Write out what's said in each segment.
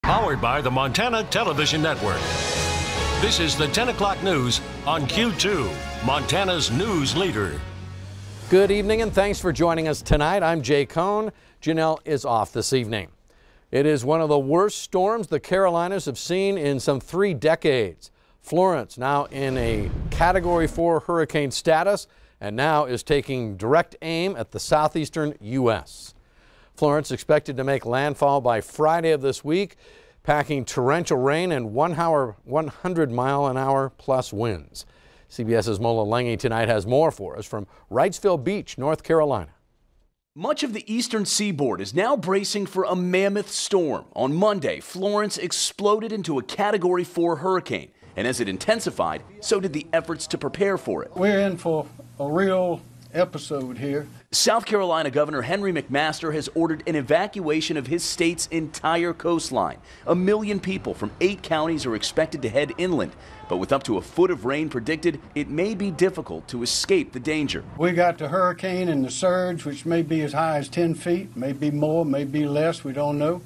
Powered by the Montana Television Network. This is the 10 o'clock news on Q2, Montana's news leader. Good evening and thanks for joining us tonight. I'm Jay Kohn. Janelle is off this evening. It is one of the worst storms the Carolinas have seen in some 3 decades. Florence now in a Category 4 hurricane status and now is taking direct aim at the southeastern U.S. Florence expected to make landfall by Friday of this week, packing torrential rain and 100-mile-an-hour plus winds. CBS's Mola Lengi tonight has more for us from Wrightsville Beach, North Carolina. Much of the eastern seaboard is now bracing for a mammoth storm. On Monday, Florence exploded into a Category 4 hurricane, and as it intensified, so did the efforts to prepare for it. We're in for a real episode here. South Carolina Governor Henry McMaster has ordered an evacuation of his state's entire coastline. 1 million people from 8 counties are expected to head inland, but with up to a foot of rain predicted, it may be difficult to escape the danger. We got the hurricane and the surge, which may be as high as 10 feet, may be more, may be less, we don't know,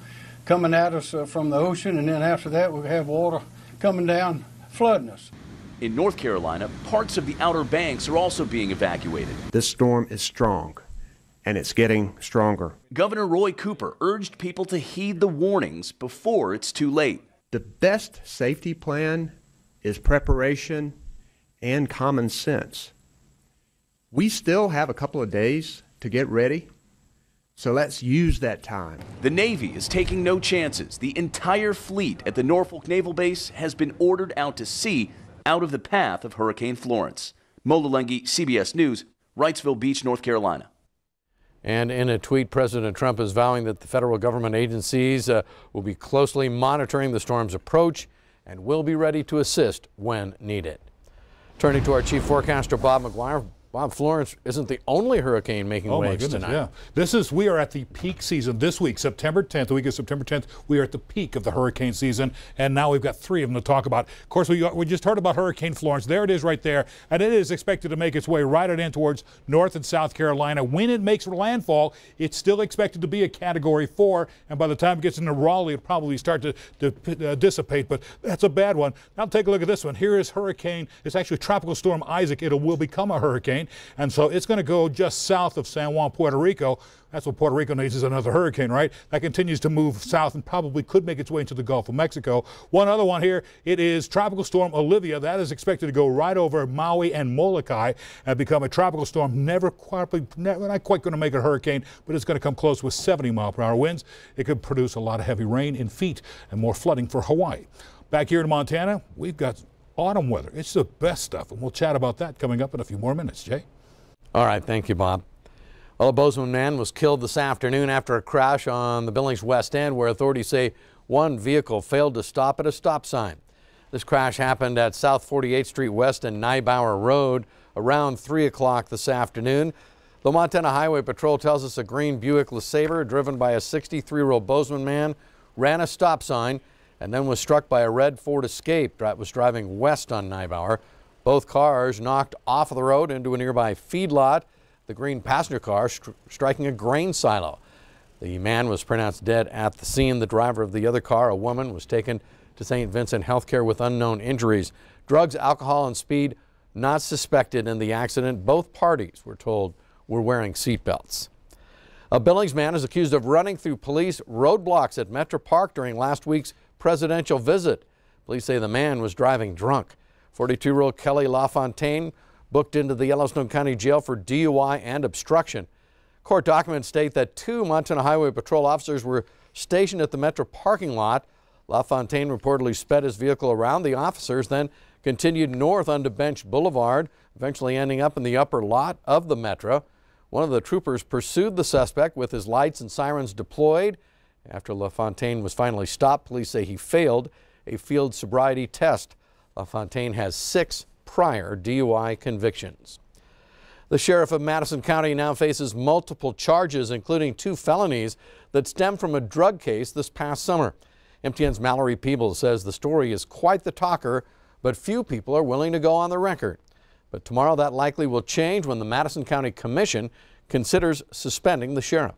coming at us from the ocean, and then after that we'll have water coming down, flooding us. In North Carolina, parts of the Outer Banks are also being evacuated. This storm is strong, and it's getting stronger. Governor Roy Cooper urged people to heed the warnings before it's too late. The best safety plan is preparation and common sense. We still have a couple of days to get ready, so let's use that time. The Navy is taking no chances. The entire fleet at the Norfolk Naval Base has been ordered out to sea, out of the path of Hurricane Florence. Mola Lengi, CBS News, Wrightsville Beach, North Carolina. And in a tweet, President Trump is vowing that the federal government agencies will be closely monitoring the storm's approach and will be ready to assist when needed. Turning to our chief forecaster, Bob McGuire. Bob, Florence isn't the only hurricane making waves tonight. Yeah. We are at the peak season this week, September 10th, the week of September 10th. We are at the peak of the hurricane season, and now we've got 3 of them to talk about. Of course, we just heard about Hurricane Florence. There it is right there, and it is expected to make its way right in towards North and South Carolina. When it makes landfall, it's still expected to be a Category 4, and by the time it gets into Raleigh, it'll probably start to dissipate, but that's a bad one. Now take a look at this one. Here is hurricane. It's actually Tropical Storm Isaac. It will become a hurricane. And so it's going to go just south of San Juan, Puerto Rico. That's what Puerto Rico needs, is another hurricane, right? That continues to move south and probably could make its way into the Gulf of Mexico. One other one here, it is Tropical Storm Olivia. That is expected to go right over Maui and Molokai and become a tropical storm. Not quite going to make it a hurricane, but it's going to come close with 70-mile-per-hour winds. It could produce a lot of heavy rain in feet and more flooding for Hawaii. Back here in Montana, we've got autumn weather. It's the best stuff, and we'll chat about that coming up in a few more minutes. Jay? All right, thank you, Bob. Well, a Bozeman man was killed this afternoon after a crash on the Billings West End, where authorities say one vehicle failed to stop at a stop sign. This crash happened at South 48th Street West and Nybauer Road around 3 o'clock this afternoon. The Montana Highway Patrol tells us a green Buick LeSabre driven by a 63-year-old Bozeman man ran a stop sign and then was struck by a red Ford Escape that was driving west on Nybauer. Both cars knocked off of the road into a nearby feedlot, the green passenger car striking a grain silo. The man was pronounced dead at the scene. The driver of the other car, a woman, was taken to St. Vincent Healthcare with unknown injuries. Drugs, alcohol, and speed not suspected in the accident. Both parties, we're told, were wearing seatbelts. A Billings man is accused of running through police roadblocks at Metro Park during last week's presidential visit. Police say the man was driving drunk. 42-year-old Kelly LaFontaine booked into the Yellowstone County Jail for DUI and obstruction. Court documents state that 2 Montana Highway Patrol officers were stationed at the Metro parking lot. LaFontaine reportedly sped his vehicle around the officers, then continued north onto Bench Boulevard, eventually ending up in the upper lot of the Metro. One of the troopers pursued the suspect with his lights and sirens deployed. After LaFontaine was finally stopped, police say he failed a field sobriety test. LaFontaine has 6 prior DUI convictions. The sheriff of Madison County now faces multiple charges, including 2 felonies that stem from a drug case this past summer. MTN's Mallory Peebles says the story is quite the talker, but few people are willing to go on the record. But tomorrow that likely will change when the Madison County Commission considers suspending the sheriff.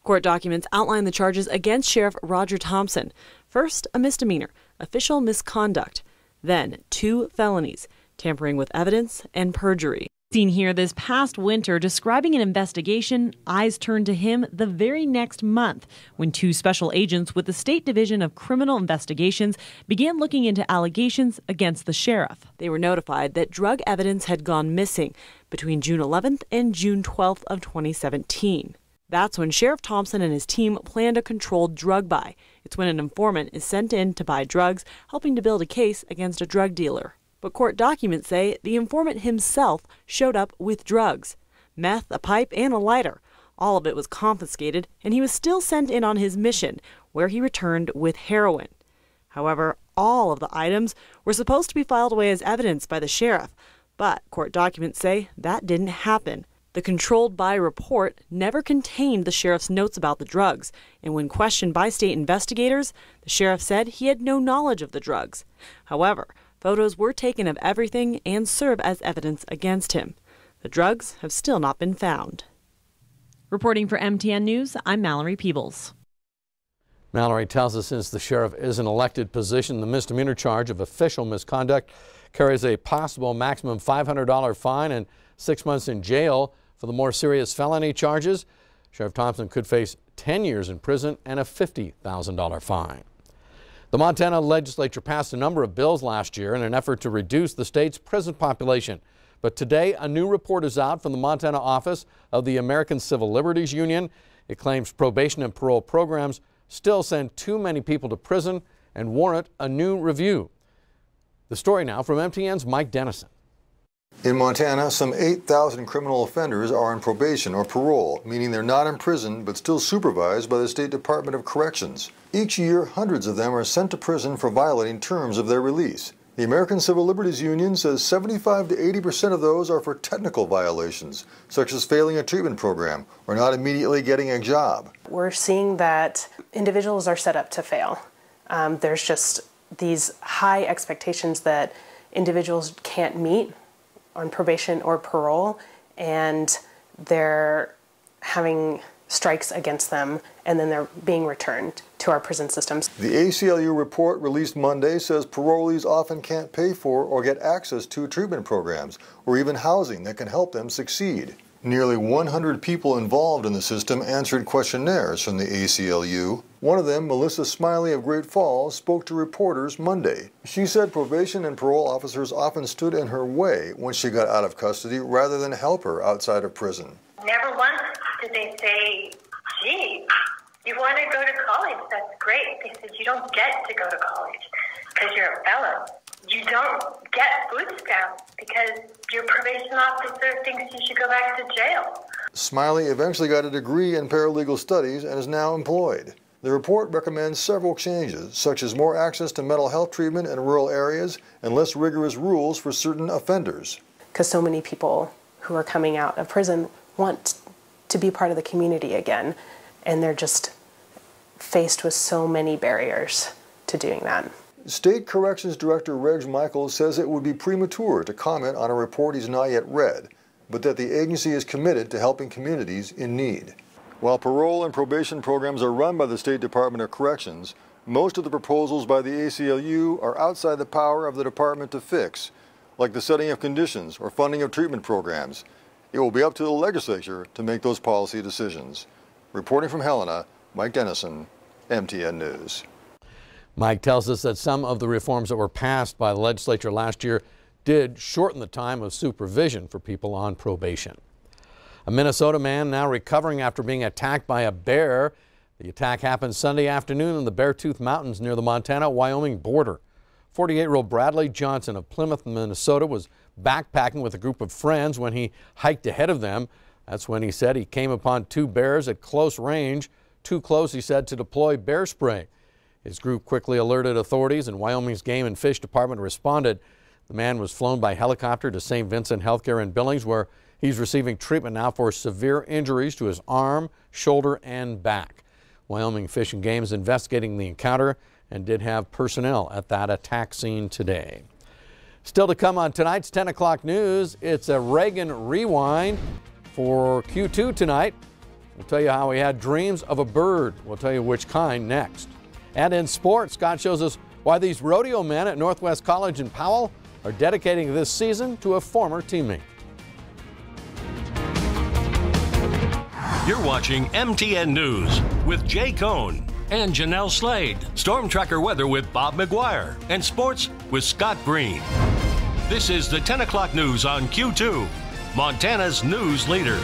Court documents outline the charges against Sheriff Roger Thompson. First, a misdemeanor, official misconduct. Then, 2 felonies, tampering with evidence and perjury. Seen here this past winter describing an investigation, eyes turned to him the very next month when 2 special agents with the State Division of Criminal Investigations began looking into allegations against the sheriff. They were notified that drug evidence had gone missing between June 11th and June 12th of 2017. That's when Sheriff Thompson and his team planned a controlled drug buy. It's when an informant is sent in to buy drugs, helping to build a case against a drug dealer. But court documents say the informant himself showed up with drugs, meth, a pipe, and a lighter. All of it was confiscated, and he was still sent in on his mission, where he returned with heroin. However, all of the items were supposed to be filed away as evidence by the sheriff, but court documents say that didn't happen. The controlled buy report never contained the sheriff's notes about the drugs, and when questioned by state investigators, the sheriff said he had no knowledge of the drugs. However, photos were taken of everything and serve as evidence against him. The drugs have still not been found. Reporting for MTN News, I'm Mallory Peebles. Mallory tells us since the sheriff is an elected position, the misdemeanor charge of official misconduct carries a possible maximum $500 fine and 6 months in jail. For the more serious felony charges, Sheriff Thompson could face 10 years in prison and a $50,000 fine. The Montana legislature passed a number of bills last year in an effort to reduce the state's prison population. But today, a new report is out from the Montana office of the American Civil Liberties Union. It claims probation and parole programs still send too many people to prison and warrant a new review. The story now from MTN's Mike Dennison. In Montana, some 8,000 criminal offenders are on probation or parole, meaning they're not in prison but still supervised by the State Department of Corrections. Each year, hundreds of them are sent to prison for violating terms of their release. The American Civil Liberties Union says 75 to 80% of those are for technical violations, such as failing a treatment program or not immediately getting a job. We're seeing that individuals are set up to fail. There's just these high expectations that individuals can't meet on probation or parole, and they're having strikes against them, and then they're being returned to our prison systems. The ACLU report released Monday says parolees often can't pay for or get access to treatment programs or even housing that can help them succeed. Nearly 100 people involved in the system answered questionnaires from the ACLU. One of them, Melissa Smiley of Great Falls, spoke to reporters Monday. She said probation and parole officers often stood in her way when she got out of custody rather than help her outside of prison. Never once did they say, gee, you want to go to college, that's great. They said, you don't get to go to college because you're a felon. You don't get food stamps because your probation officer thinks you should go back to jail. Smiley eventually got a degree in paralegal studies and is now employed. The report recommends several changes, such as more access to mental health treatment in rural areas and less rigorous rules for certain offenders. Because so many people who are coming out of prison want to be part of the community again, and they're just faced with so many barriers to doing that. State Corrections Director Reg Michaels says it would be premature to comment on a report he's not yet read, but that the agency is committed to helping communities in need. While parole and probation programs are run by the State Department of Corrections, most of the proposals by the ACLU are outside the power of the department to fix, like the setting of conditions or funding of treatment programs. It will be up to the legislature to make those policy decisions. Reporting from Helena, Mike Dennison, MTN News. Mike tells us that some of the reforms that were passed by the legislature last year did shorten the time of supervision for people on probation. A Minnesota man now recovering after being attacked by a bear. The attack happened Sunday afternoon in the Beartooth Mountains near the Montana-Wyoming border. 48-year-old Bradley Johnson of Plymouth, Minnesota was backpacking with a group of friends when he hiked ahead of them. That's when he said he came upon 2 bears at close range. Too close, he said, to deploy bear spray. His group quickly alerted authorities, and Wyoming's Game and Fish Department responded. The man was flown by helicopter to St. Vincent Healthcare in Billings, where he's receiving treatment now for severe injuries to his arm, shoulder, and back. Wyoming Fish and Game is investigating the encounter and did have personnel at that attack scene today. Still to come on tonight's 10 o'clock news, it's a Reagan rewind for Q2 tonight. We'll tell you how he had dreams of a bird. We'll tell you which kind next. And in sports, Scott shows us why these rodeo men at Northwest College in Powell are dedicating this season to a former teammate. You're watching MTN News with Jay Kohn and Janelle Slade. Storm Tracker weather with Bob McGuire. And sports with Scott Green. This is the 10 o'clock news on Q2, Montana's news leader.